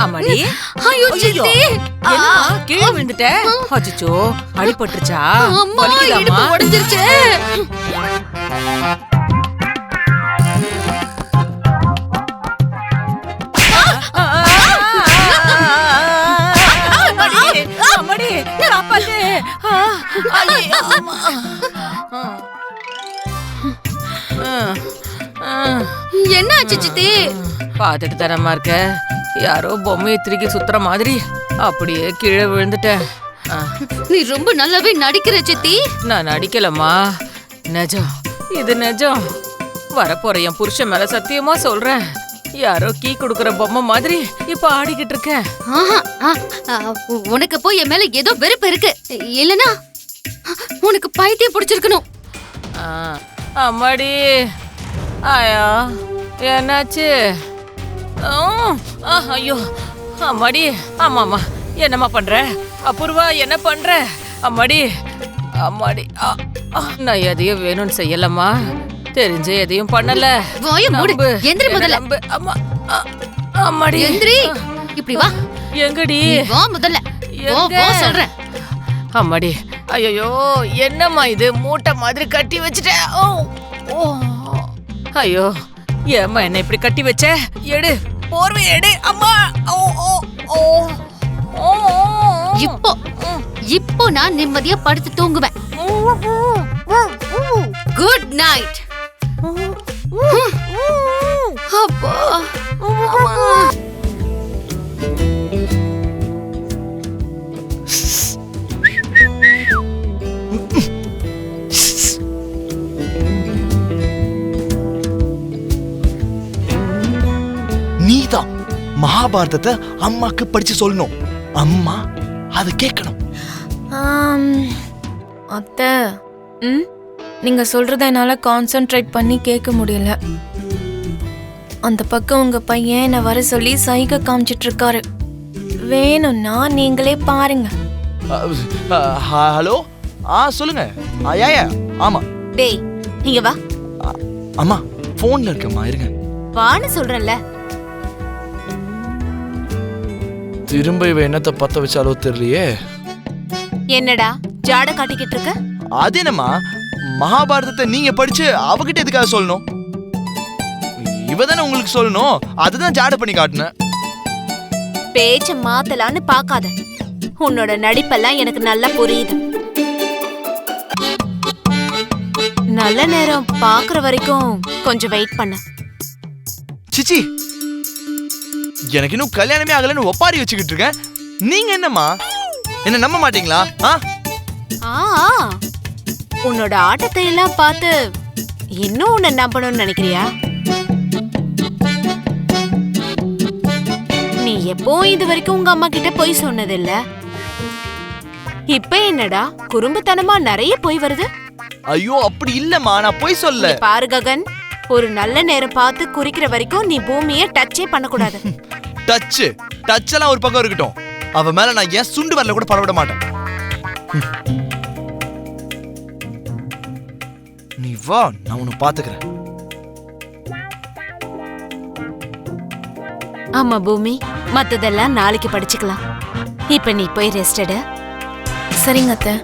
அம்மாடி, ஐயோ சித்தி, கீழே விழுந்துட்ட. அச்சச்சோ, அடிபட்டுருச்சா? அம்மா இடுப்பு உடைஞ்சிருச்சு. அம்மாடி, காப்பாத்து. என்ன ஆச்சு சித்தி? பாத்துட்டு தரமா இருக்க, யாரோ பொம்மையை திருக்கி சுத்துற மாதிரி அப்படியே கீழே விழுந்துட்ட. நீ ரொம்ப நல்லாவே நடிக்கிற சித்தி. நான் நடிக்கலம்மா, நிஜம், இது நிஜம். வரப்போற என் புருஷன் மேல சத்தியமா சொல்றேன், யாரோ கீ கொடுக்கற பொம்மை மாதிரி இப்ப ஆடிக்கிட்டு இருக்கேன். உனக்கு போய் என் மேல ஏதோ வெறுப்பு இருக்கு, இல்லனா உனக்கு பைத்தியம் பிடிச்சிருக்கணும். அம்மாடி, ஆயா என்னாச்சு? ஐயோ அம்மாடி, ஆமாமா, என்னம்மா பண்ற? அபூர்வா என்ன பண்ற? அம்மாடி அம்மாடி, நான் எதையும் வேணும்னு செய்யலம்மா, தெரிஞ்ச எதையும் பண்ணல. வாய மூடு, எந்திரி முதல்ல. அம்மா, அம்மாடி எந்திரி, இப்படி வா. எங்கடி? வா முதல்ல, வா சொல்றேன். அம்மாடி, ஐயோ என்னம்மா இது, மூட்டை மாதிரி கட்டி வச்சுட்ட. ஐயோ, ஏம்மா என்ன இப்படி கட்டி வச்ச? எடு, போர்வை எடு. அம்மா, இப்போ நான் நிம்மதியா படுத்து தூங்குவேன். Good night. அப்பா, நீதான் மகாபாரதத்தை அம்மாக்கு படிச்சு சொல்லணும். அம்மா அதை கேட்கணும். அத்தை, நீங்க சொல்றத என்னால கான்சென்ட்ரேட் பண்ணி கேட்க முடியல. அந்த பக்கம் உங்க பையன் என்ன வர சொல்லி சைகை காமிச்சிட்டு இருக்காரு. வேணும்னா நீங்களே பாருங்க. ஹலோ, சொல்லுங்க. ஆமா. டேய் இங்க வா. அம்மா போன்ல இருக்கம்மா, இருங்க. வான்னு சொல்றேன்ல. திரும்ப இவ என்னத்தை பத்த வச்சாலோ தெரியலையே. என்னடா ஜாட காட்டிக்கிட்டு இருக்க? அது என்னம்மா, மகாபாரதத்தை நீங்க படிச்சு அவகிட்ட எதுக்காக சொல்லணும்? இவதானே உங்களுக்கு சொல்லணும், அதுதான் ஜாட பண்ணி காட்டுனேன். பேச்ச மாத்தலான்னு பாக்காத, உன்னோட நடிப்பெல்லாம் எனக்கு நல்லா புரியுது. நல்ல நேரம் பாக்குற வரைக்கும் கொஞ்சம் வெயிட் பண்ண. சிச்சி, எனக்கு இன்னும் கல்யாணமே ஆகலன்னு ஒப்பாரி வச்சுக்கிட்டு இருக்கேன். நீங்க என்னம்மா என்ன நம்ப மாட்டீங்களா? உன்னோட ஆட்டத்தை எல்லாம் பார்த்து இன்னும் உன்னை நம்பணும்னு நினைக்கிறியா? நீ எப்பவும் இது வரைக்கும் உங்க அம்மா கிட்ட போய் சொன்னதில்ல, இப்ப என்னடா குறும்புத்தனமா நிறைய போய் வருது? ஐயோ அப்படி இல்லம்மா, நான் போய் சொல்ல. பாரு ககன், ஒரு நல்ல நேரம் பார்த்து குறிக்கிற வரைக்கும் நீ பூமியை டச்சே பண்ணக்கூடாது. டச் எல்லாம் ஒரு பக்கம் இருக்கட்டும், அவ மேல நான் ஏன் சுண்டு வரல கூட பரவிட மாட்டேன். நீ வா, நான் உன்னை பாத்துக்கிறேன். ஆமா பூமி, மத்ததெல்லாம் நாளைக்கு படிச்சுக்கலாம். இப்ப நீ போய் ரெஸ்ட் எடு. சரிங்க அத்தை.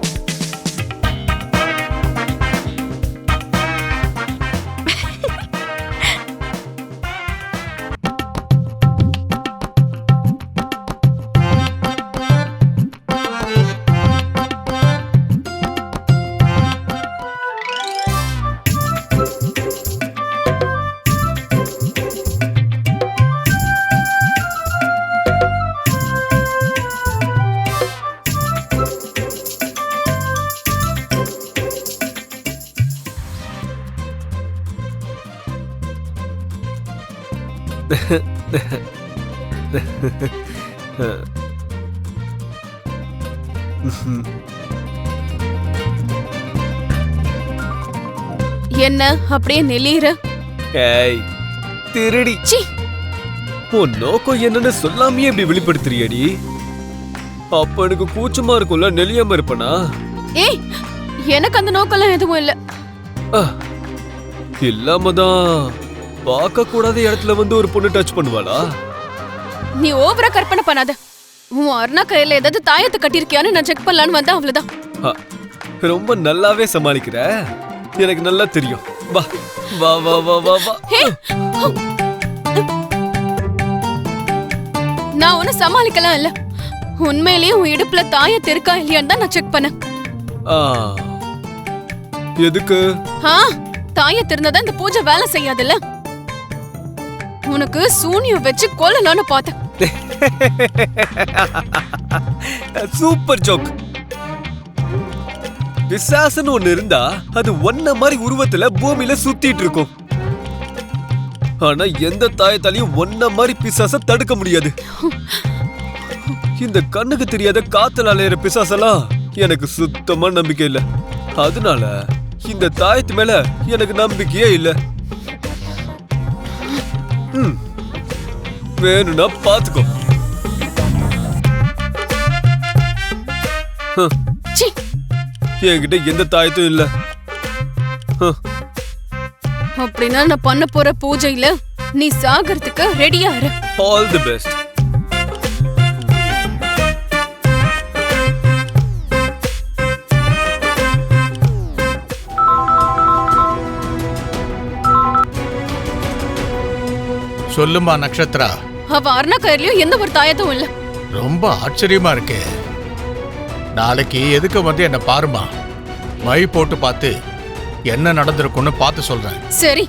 என்ன அப்படியே நெளிற? ஏய் திருடி, உன் நோக்கம் என்னன்னு சொல்லாமையே இப்படி வெளிப்படுத்துறியடி. அப்ப எனக்கு கூச்சமா இருக்கும்ல, நெளியாம இருப்பனா? ஏய், எனக்கு அந்த நோக்கம்லாம் எதுவும் இல்ல. இல்லாம தான் பார்க்க கூடாத இடத்துல வந்து ஒரு பொண்ணு டச் பண்ணுவாளா? நீ ஓவரா கற்பனை பண்ணாத. உன் அருணா கையில ஏதாவது தாயத்தை கட்டிருக்கியான்னு நான் செக் பண்ணலான்னு வந்தா அவ்வளவுதான். ஆ, ரொம்ப நல்லாவே சமாளிக்கிற. எனக்கு நல்லா தெரியும். வா வா வா வா வா வா. நான் ஒன்னும் சமாளிக்கலாம் இல்ல. உண்மையிலேயே உன் இடுப்புல தாயத்து இருக்கா இல்லையான்னு தான் நான் செக் பண்ணேன். ஆ, எதுக்கு? தாயத்து இருந்தாதான் இந்த பூஜை வேலை செய்யாதுல்ல. உனக்கு சூனியம் வச்சு கொல்லலான்னு பார்த்தேன். Super joke. பிசாசுன்னு ஒண்ணு இருந்தா அது ஒன்ன மாதிரி உருவத்துல பூமியில சுத்திட்டு இருக்கும். ஆனா எந்த தாயத்தாலையும் ஒன்ன மாதிரி பிசாச தடுக்க முடியாது. இந்த கண்ணுக்கு தெரியாத காத்துல அலையிற பிசாசெல்லாம் எனக்கு சுத்தமா நம்பிக்கை இல்ல. அதனால இந்த தாயத்து மேல எனக்கு நம்பிக்கையே இல்ல. வேணும்னா பாத்துக்கோ. என்கிட்ட எந்த தாயத்தும் இல்ல. அப்படின்னா நான் பண்ண போற பூஜையில நீ சாகறதுக்கு ரெடியா இரு. All the best. சொல்லுமா நக்ஷத்ரா. அவ அருணா கையிலயும் எந்த ஒரு தாயத்தும் இல்ல. ரொம்ப ஆச்சரியமா இருக்கு. நாளைக்கு எதுக்கு வந்து என்ன பாருமா. மை போட்டு பார்த்து என்ன நடந்திருக்குன்னு பார்த்து சொல்றேன். சரி.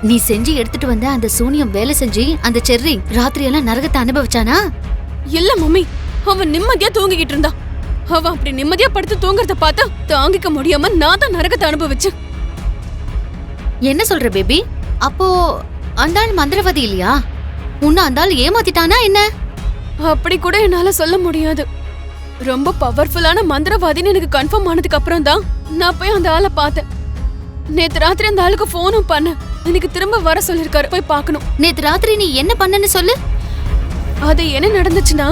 நீ செஞ்சு எடுத்துட்டு வந்த அந்த சூனியம் வேலை செஞ்சு அந்த செர்ரி ராத்திரி எல்லாம் நரகத்தை அனுபவிச்சானா? இல்ல மம்மி, அவன் நிம்மதியா தூங்கிக்கிட்டு இருந்தா. அவ அப்படி நிம்மதியா படுத்து தூங்குறத பார்த்தா தாங்கிக்க முடியாம நான் தான் நரகத்தை அனுபவிச்சேன். என்ன சொல்ற பேபி? அப்போ அந்த ஆள் மந்திரவாதி இல்லையா? உன்ன அந்த ஆள் ஏமாத்திட்டானா என்ன? அப்படி கூட என்னால சொல்ல முடியாது. ரொம்ப பவர்ஃபுல்லான மந்திரவாதின்னு எனக்கு கன்ஃபார்ம் ஆனதுக்கு அப்புறம் தான் நான் போய் அந்த ஆளை பார்த்தேன். நேத்து ராத்திரி அந்த ஆளுக்கு போனும் பண்ண. எனக்கு திரும்ப வர சொல்லிருக்காரு, போய் பார்க்கணும். நேத்து ராத்திரி நீ என்ன பண்ணன்னு சொல்லு. அது என்ன நடந்துச்சுன்னா,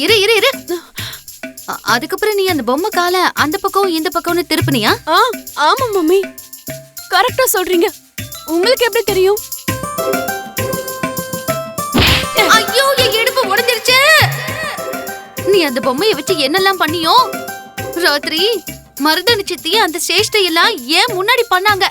இரு இரு இரு. அதுக்கப்புறம் நீ அந்த பொம்மை கால அந்த பக்கம் இந்த பக்கம்னு திருப்பினியா? ஆமா மம்மி, கரெக்டா சொல்றீங்க. உங்களுக்கு எப்படி தெரியும்? ஐயோ, என் இடுப்பு உடைஞ்சிருச்சு. நீ அந்த பொம்மையை வச்சு என்னெல்லாம் பண்ணியோ? ராத்திரி மருதனி சித்தி அந்த சேஷ்டை எல்லாம் ஏன் முன்னாடி பண்ணாங்க?